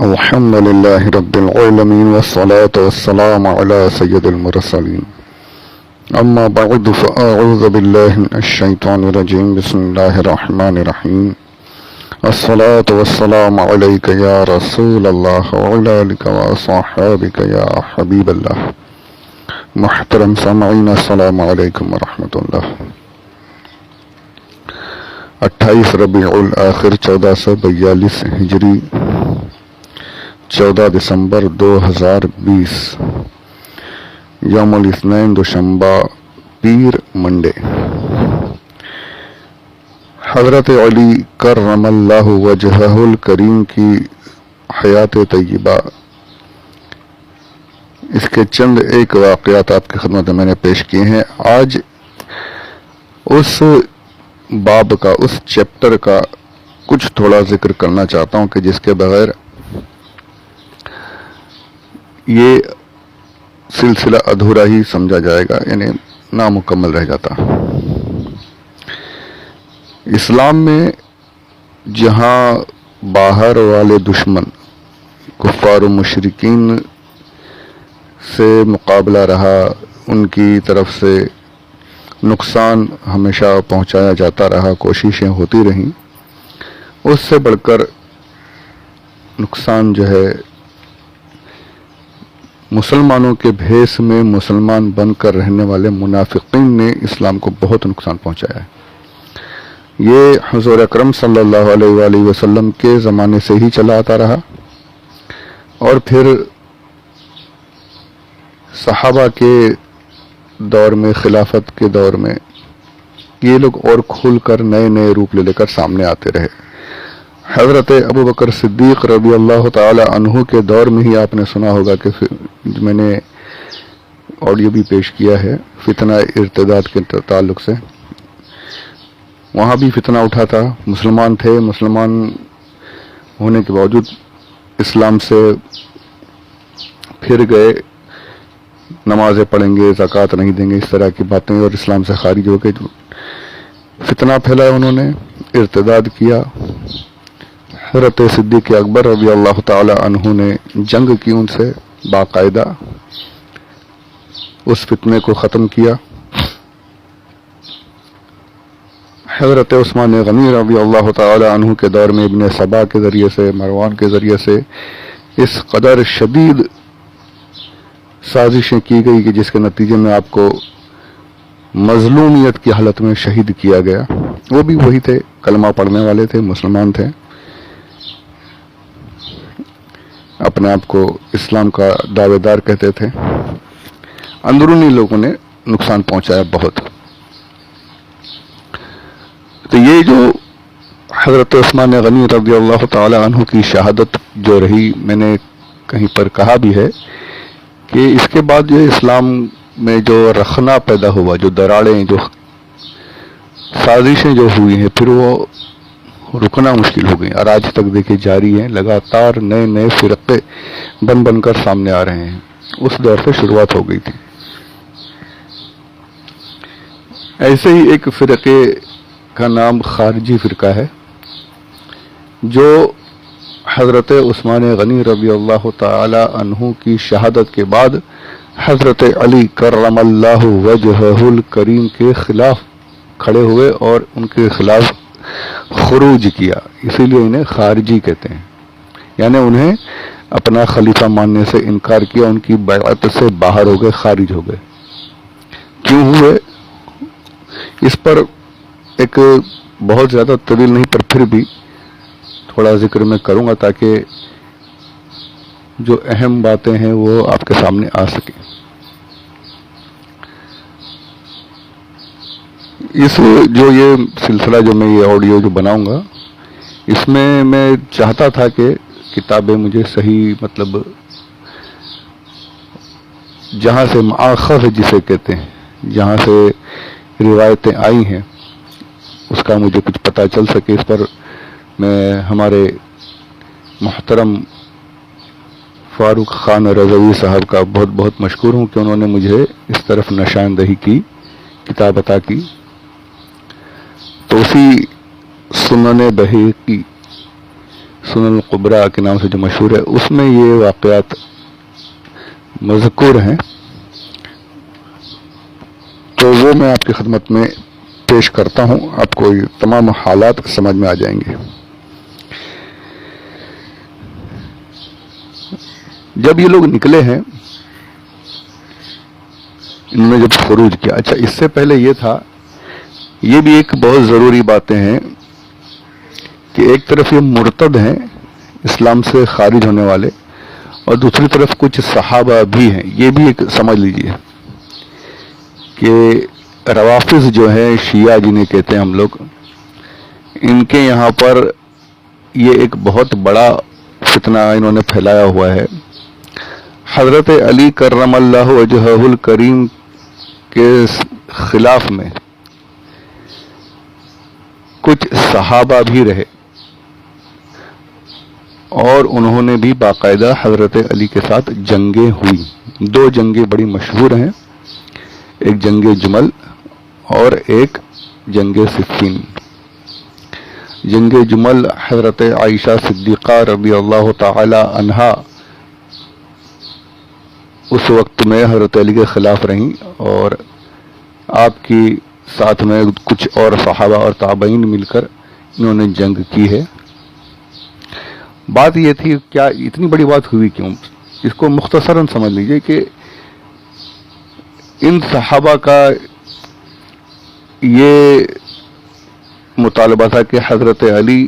الحمد لله رب العالمين والصلاة والسلام على سيد المرسلين أما بعد فأعوذ بالله من الشيطان الرجيم بسم الله الرحمن الرحيم الصلاة والسلام عليك يا رسول الله وعلى آلك وصحابك يا حبيب الله محترم سامعین السلام علیکم ورحمۃ اللہ۔ 28 ربیع الاخر 1442 ہجری، 14 دسمبر 2020، یوم الاثنین دوشنبہ، پیر منڈے۔ حضرت علی کرم اللہ وجہہ الکریم کی حیات طیبہ، اس کے چند ایک واقعات آپ کی خدمت میں نے پیش کیے ہیں۔ آج اس باب کا، اس چیپٹر کا کچھ تھوڑا ذکر کرنا چاہتا ہوں کہ جس کے بغیر یہ سلسلہ ادھورا ہی سمجھا جائے گا، یعنی نامکمل رہ جاتا۔ اسلام میں جہاں باہر والے دشمن کفار و مشرکین سے مقابلہ رہا، ان کی طرف سے نقصان ہمیشہ پہنچایا جاتا رہا، کوششیں ہوتی رہیں، اس سے بڑھ کر نقصان جو ہے مسلمانوں کے بھیس میں مسلمان بن کر رہنے والے منافقین نے اسلام کو بہت نقصان پہنچایا ہے۔ یہ حضور اکرم صلی اللہ علیہ وآلہ وسلم کے زمانے سے ہی چلا آتا رہا، اور پھر صحابہ کے دور میں، خلافت کے دور میں یہ لوگ اور کھل کر نئے نئے روپ لے کر سامنے آتے رہے۔ حضرت ابوبکر صدیق رضی اللہ تعالی عنہ کے دور میں ہی آپ نے سنا ہوگا کہ میں نے آڈیو بھی پیش کیا ہے فتنہ ارتداد کے تعلق سے۔ وہاں بھی فتنہ اٹھا تھا، مسلمان تھے، مسلمان ہونے کے باوجود اسلام سے پھر گئے، نمازیں پڑھیں گے، زکوٰۃ نہیں دیں گے، اس طرح کی باتیں، اور اسلام سے خارج ہو کے فتنہ پھیلایا، انہوں نے ارتداد کیا۔ حضرت صدیق اکبر رضی اللہ تعالی عنہ نے جنگ کی ان سے، باقاعدہ اس فتنے کو ختم کیا۔ حضرت عثمان غنی رضی اللہ تعالی عنہ کے دور میں ابن سبا کے ذریعے سے، مروان کے ذریعے سے اس قدر شدید سازشیں کی گئی کہ جس کے نتیجے میں آپ کو مظلومیت کی حالت میں شہید کیا گیا۔ وہ بھی وہی تھے، کلمہ پڑھنے والے تھے، مسلمان تھے، اپنے آپ کو اسلام کا دعوے دار کہتے تھے۔ اندرونی لوگوں نے نقصان پہنچایا بہت۔ تو یہ جو حضرت عثمان غنی رضی اللہ تعالی عنہ کی شہادت جو رہی، میں نے کہیں پر کہا بھی ہے کہ اس کے بعد جو اسلام میں جو رخنا پیدا ہوا، جو دراڑیں، جو سازشیں جو ہوئی ہیں، پھر وہ رکنا مشکل ہو گئی، اور آج تک دیکھیں جاری ہیں، لگاتار نئے نئے فرقے بن کر سامنے آ رہے ہیں۔ اس دور سے شروعات ہو گئی تھی۔ ایسے ہی ایک فرقے کا نام خارجی فرقہ ہے، جو حضرت عثمان غنی رضی اللہ تعالی عنہ کی شہادت کے بعد حضرت علی کرم اللہ وجہہ الکریم کے خلاف کھڑے ہوئے اور ان کے خلاف خروج کیا، اسی لیے انہیں خارجی کہتے ہیں، یعنی انہیں اپنا خلیفہ ماننے سے انکار کیا، ان کی بیعت سے باہر ہو گئے، خارج ہو گئے۔ کیوں ہوئے اس پر ایک بہت زیادہ طویل نہیں، پر پھر بھی تھوڑا ذکر میں کروں گا تاکہ جو اہم باتیں ہیں وہ آپ کے سامنے آ سکیں۔ اس جو یہ سلسلہ جو میں یہ آڈیو جو بناؤں گا، اس میں میں چاہتا تھا کہ کتابیں مجھے صحیح، مطلب جہاں سے مآخذ جسے کہتے ہیں، جہاں سے روایتیں آئی ہیں، اس کا مجھے کچھ پتہ چل سکے۔ اس پر میں ہمارے محترم فاروق خان رضوی صاحب کا بہت بہت مشکور ہوں کہ انہوں نے مجھے اس طرف نشاندہی کی، کتاب عطا کی۔ توسی سنن بہیقی سنن القبرا کے نام سے جو مشہور ہے، اس میں یہ واقعات مذکور ہیں، تو وہ میں آپ کی خدمت میں پیش کرتا ہوں، آپ کو یہ تمام حالات سمجھ میں آ جائیں گے۔ جب یہ لوگ نکلے ہیں، انہوں نے جب خروج کیا، اچھا اس سے پہلے یہ تھا، یہ بھی ایک بہت ضروری باتیں ہیں کہ ایک طرف یہ مرتد ہیں، اسلام سے خارج ہونے والے، اور دوسری طرف کچھ صحابہ بھی ہیں۔ یہ بھی ایک سمجھ لیجئے کہ روافض جو ہیں، شیعہ جنہیں کہتے ہیں ہم لوگ، ان کے یہاں پر یہ ایک بہت بڑا فتنہ انہوں نے پھیلایا ہوا ہے۔ حضرت علی کرم اللہ وجہہ الکریم کے خلاف میں کچھ صحابہ بھی رہے، اور انہوں نے بھی باقاعدہ حضرت علی کے ساتھ جنگیں ہوئی۔ دو جنگیں بڑی مشہور ہیں، ایک جنگ جمل اور ایک جنگ صفین۔ جنگ جمل حضرت عائشہ صدیقہ رضی اللہ تعالی عنہا اس وقت میں حضرت علی کے خلاف رہیں، اور آپ کی ساتھ میں کچھ اور صحابہ اور تابعین مل کر انہوں نے جنگ کی ہے۔ بات یہ تھی، کیا اتنی بڑی بات ہوئی کیوں؟ اس کو مختصراً سمجھ لیجئے کہ ان صحابہ کا یہ مطالبہ تھا کہ حضرت علی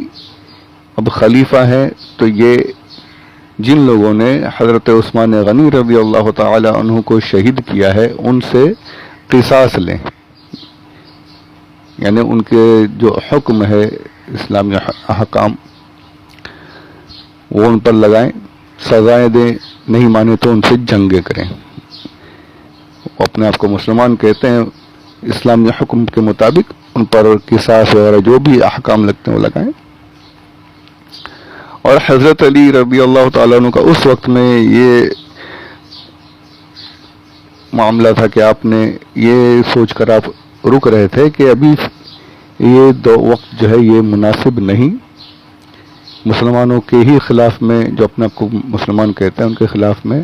اب خلیفہ ہیں، تو یہ جن لوگوں نے حضرت عثمان غنی رضی اللہ تعالی عنہ کو شہید کیا ہے، ان سے قصاص لیں، یعنی ان کے جو حکم ہے، اسلامی احکام، وہ ان پر لگائیں، سزائیں دیں، نہیں مانے تو ان سے جنگیں کریں۔ وہ اپنے آپ کو مسلمان کہتے ہیں، اسلامی حکم کے مطابق ان پر قصاص وغیرہ جو بھی احکام لگتے ہیں وہ لگائیں۔ اور حضرت علی رضی اللہ تعالیٰ عنہ کا اس وقت میں یہ معاملہ تھا کہ آپ نے یہ سوچ کر آپ رک رہے تھے کہ ابھی یہ دو وقت جو ہے یہ مناسب نہیں، مسلمانوں کے ہی خلاف میں، جو اپنے آپ کو مسلمان کہتے ہیں، ان کے خلاف میں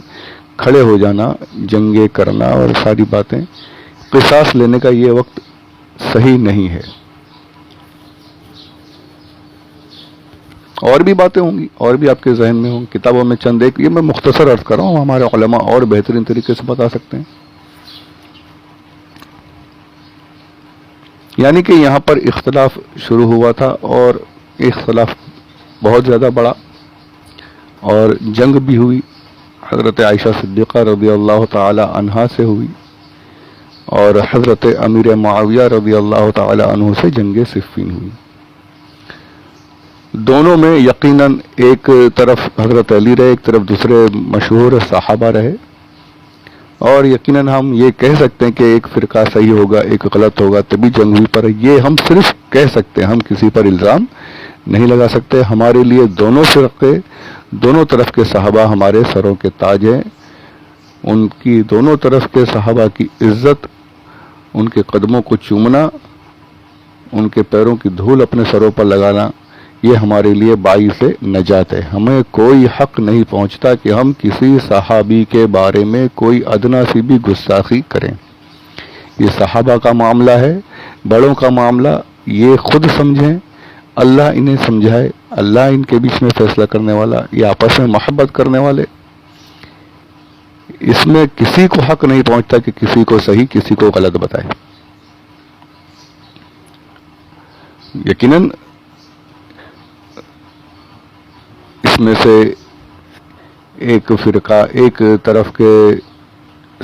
کھڑے ہو جانا، جنگیں کرنا اور ساری باتیں، قصاص لینے کا یہ وقت صحیح نہیں ہے۔ اور بھی باتیں ہوں گی، اور بھی آپ کے ذہن میں ہوں، کتابوں میں چند ایک، یہ میں مختصر عرض کر رہا ہوں، ہمارے علماء اور بہترین طریقے سے بتا سکتے ہیں۔ یعنی کہ یہاں پر اختلاف شروع ہوا تھا، اور اختلاف بہت زیادہ بڑا، اور جنگ بھی ہوئی، حضرت عائشہ صدیقہ رضی اللہ تعالی عنہا سے ہوئی، اور حضرت امیر معاویہ رضی اللہ تعالی عنہ سے جنگ صفین ہوئی۔ دونوں میں یقیناً ایک طرف حضرت علی رہے، ایک طرف دوسرے مشہور صحابہ رہے، اور یقیناً ہم یہ کہہ سکتے ہیں کہ ایک فرقہ صحیح ہوگا، ایک غلط ہوگا، تبھی جنگ ہوئی، پر یہ ہم صرف کہہ سکتے ہیں، ہم کسی پر الزام نہیں لگا سکتے۔ ہمارے لیے دونوں فرقے، دونوں طرف کے صحابہ ہمارے سروں کے تاج ہیں، ان کی دونوں طرف کے صحابہ کی عزت، ان کے قدموں کو چومنا، ان کے پیروں کی دھول اپنے سروں پر لگانا، یہ ہمارے لیے باعث نجات ہے۔ ہمیں کوئی حق نہیں پہنچتا کہ ہم کسی صحابی کے بارے میں کوئی ادنا سی بھی گستاخی کریں۔ یہ صحابہ کا معاملہ ہے، بڑوں کا معاملہ، یہ خود سمجھیں، اللہ انہیں سمجھائے، اللہ ان کے بیچ میں فیصلہ کرنے والا، یہ آپس میں محبت کرنے والے، اس میں کسی کو حق نہیں پہنچتا کہ کسی کو صحیح کسی کو غلط بتائے۔ یقیناً اس میں سے ایک فرقہ، ایک طرف کے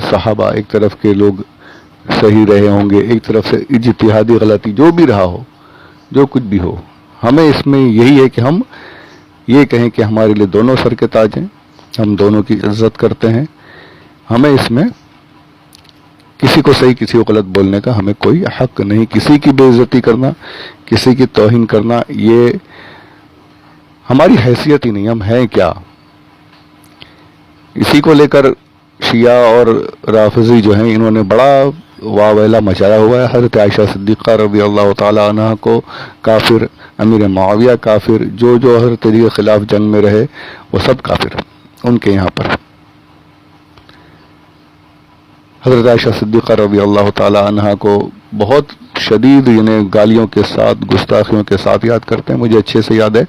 صحابہ، ایک طرف کے لوگ صحیح رہے ہوں گے، ایک طرف سے اجتہادی غلطی جو بھی رہا ہو، جو کچھ بھی ہو، ہمیں اس میں یہی ہے کہ ہم یہ کہیں کہ ہمارے لیے دونوں سر کے تاج ہیں، ہم دونوں کی عزت کرتے ہیں، ہمیں اس میں کسی کو صحیح کسی کو غلط بولنے کا ہمیں کوئی حق نہیں، کسی کی بے عزتی کرنا، کسی کی توہین کرنا، یہ ہماری حیثیت ہی نہیں، ہم ہیں کیا۔ اسی کو لے کر شیعہ اور رافضی جو ہیں، انہوں نے بڑا واویلا مچایا ہوا ہے. حضرت عائشہ صدیقہ رضی اللہ تعالی عنہ کو کافر، امیر معاویہ کافر، جو حضرت علی کے خلاف جنگ میں رہے وہ سب کافر ان کے یہاں پر. حضرت عائشہ صدیقہ رضی اللہ تعالی عنہ کو بہت شدید یعنی گالیوں کے ساتھ، گستاخیوں کے ساتھ یاد کرتے ہیں. مجھے اچھے سے یاد ہے،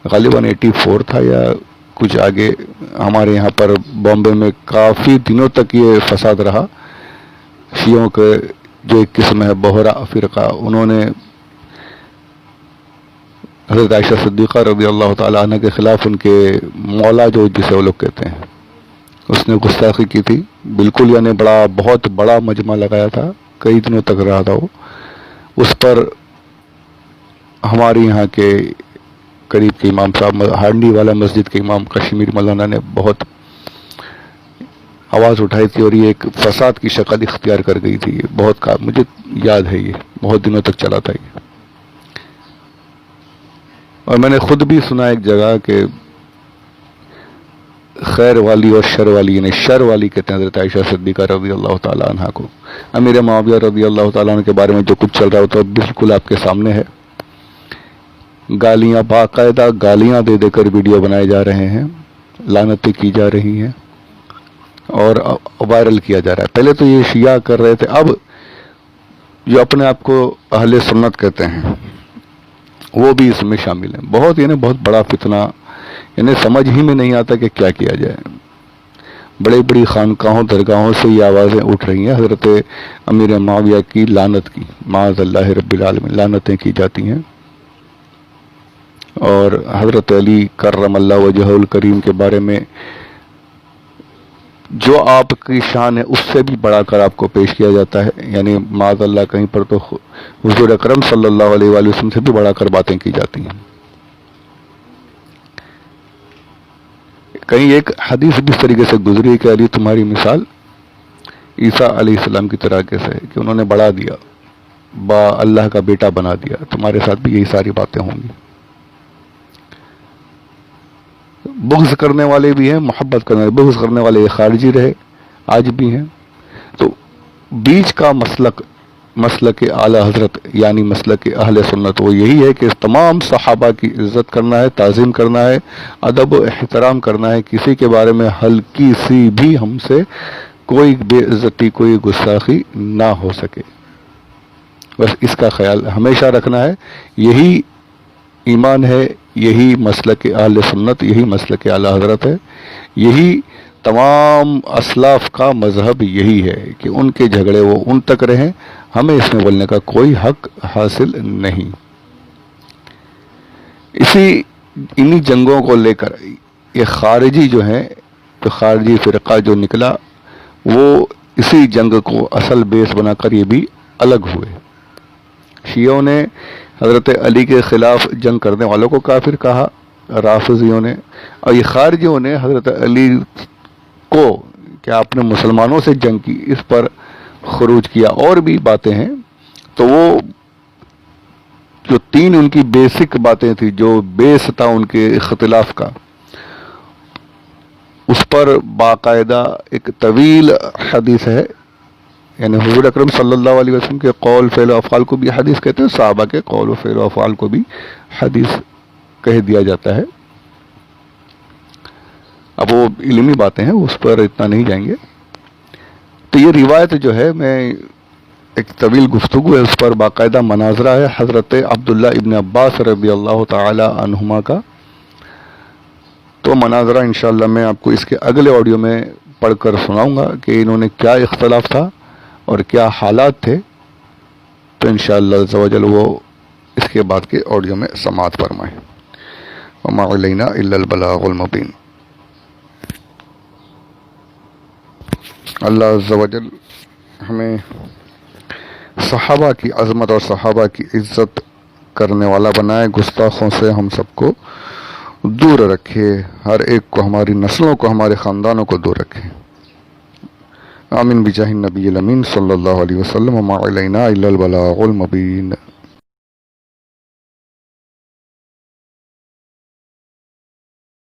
غالباً 84 تھا یا کچھ آگے، ہمارے یہاں پر بامبے میں کافی دنوں تک یہ فساد رہا. شیعوں کے جو ایک قسم ہے بحرہ فرقہ، انہوں نے حضرت عائشہ صدیقہ رضی اللہ تعالیٰ عنہ کے خلاف ان کے مولا جو جسے وہ لوگ کہتے ہیں، اس نے گستاخی کی تھی بالکل، یعنی بہت بڑا مجمع لگایا تھا، کئی دنوں تک رہا تھا وہ. اس پر ہمارے یہاں کے قریب کے امام صاحب، ہانڈی والا مسجد کے امام کشمیر مولانا نے بہت آواز اٹھائی تھی اور یہ ایک فساد کی شکل اختیار کر گئی تھی. یہ بہت مجھے یاد ہے، یہ بہت دنوں تک چلا تھا یہ. اور میں نے خود بھی سنا ایک جگہ کہ خیر والی اور شر والی، یعنی شر والی کہتے ہیں حضرت عائشہ صدیقہ رضی اللہ تعالیٰ عنہ کو. امیر معاویہ رضی اللہ تعالیٰ عنہ کے بارے میں جو کچھ چل رہا ہو تو بالکل آپ کے سامنے ہے. گالیاں، باقاعدہ گالیاں دے کر ویڈیو بنائے جا رہے ہیں، لعنتیں کی جا رہی ہیں اور وائرل کیا جا رہا ہے. پہلے تو یہ شیعہ کر رہے تھے، اب جو اپنے آپ کو اہل سنت کہتے ہیں وہ بھی اس میں شامل ہیں. بہت بڑا فتنہ، یعنی سمجھ ہی میں نہیں آتا کہ کیا کیا جائے. بڑی بڑی خانقاہوں درگاہوں سے یہ آوازیں اٹھ رہی ہیں حضرت امیر معاویہ کی لعنت کی، معاذ اللہ رب العالمین، لعنتیں کی جاتی ہیں. اور حضرت علی کرم اللہ وجہہ الکریم کے بارے میں جو آپ کی شان ہے اس سے بھی بڑھا کر آپ کو پیش کیا جاتا ہے. یعنی معاذ اللہ کہیں پر تو حضور اکرم صلی اللہ علیہ وآلہ وسلم سے بھی بڑھا کر باتیں کی جاتی ہیں. کہیں ایک حدیث بھی اس طریقے سے گزری کہ علی تمہاری مثال عیسیٰ علیہ السلام کی طرح کیسے ہے کہ انہوں نے بڑھا دیا، اللہ کا بیٹا بنا دیا. تمہارے ساتھ بھی یہی ساری باتیں ہوں گی. بغض کرنے والے بھی ہیں، محبت کرنے والے، بغض کرنے والے خارجی رہے آج بھی ہیں. تو بیچ کا مسلک اعلی حضرت یعنی مسلک اہل سنت وہ یہی ہے کہ تمام صحابہ کی عزت کرنا ہے، تعظیم کرنا ہے، ادب و احترام کرنا ہے. کسی کے بارے میں ہلکی سی بھی ہم سے کوئی بے عزتی، کوئی گستاخی نہ ہو سکے. بس اس کا خیال ہمیشہ رکھنا ہے. یہی ایمان ہے، یہی مسلک اہل سنت، یہی مسلک اعلی حضرت ہے. یہی تمام اسلاف کا مذہب یہی ہے کہ ان کے جھگڑے وہ ان تک رہیں، ہمیں اس میں بولنے کا کوئی حق حاصل نہیں. انہی جنگوں کو لے کر یہ خارجی جو ہیں، تو خارجی فرقہ جو نکلا وہ اسی جنگ کو اصل بیس بنا کر یہ بھی الگ ہوئے. شیعوں نے حضرت علی کے خلاف جنگ کرنے والوں کو کافر کہا، رافضیوں نے، اور یہ خارجیوں نے حضرت علی کو کہ آپ نے مسلمانوں سے جنگ کی اس پر خروج کیا. اور بھی باتیں ہیں. تو وہ جو تین ان کی بیسک باتیں تھی، جو بیس تھا ان کے اختلاف کا، اس پر باقاعدہ ایک طویل حدیث ہے. یعنی حضور اکرم صلی اللہ علیہ وسلم کے قول فعل و افعال کو بھی حدیث کہتے ہیں، صحابہ کے قول و فعل و افعال کو بھی حدیث کہہ دیا جاتا ہے. اب وہ علمی باتیں ہیں، اس پر اتنا نہیں جائیں گے. تو یہ روایت جو ہے، میں ایک طویل گفتگو ہے اس پر، باقاعدہ مناظرہ ہے حضرت عبداللہ ابن عباس رضی اللہ تعالی عنہما کا. تو مناظرہ انشاءاللہ میں آپ کو اس کے اگلے آڈیو میں پڑھ کر سناؤں گا کہ انہوں نے کیا اختلاف تھا اور کیا حالات تھے. تو انشاءاللہ عز و جل وہ اس کے بعد کے آڈیو میں سماعت فرمائیں. وما علینا الا البلاغ المبین. اللہ عز و جل ہمیں صحابہ کی عظمت اور صحابہ کی عزت کرنے والا بنائے، گستاخوں سے ہم سب کو دور رکھے، ہر ایک کو، ہماری نسلوں کو، ہمارے خاندانوں کو دور رکھے. آمین بجاہ النبی الامین صلی اللہ علیہ وسلم. وما علینا الا البلاغ المبین.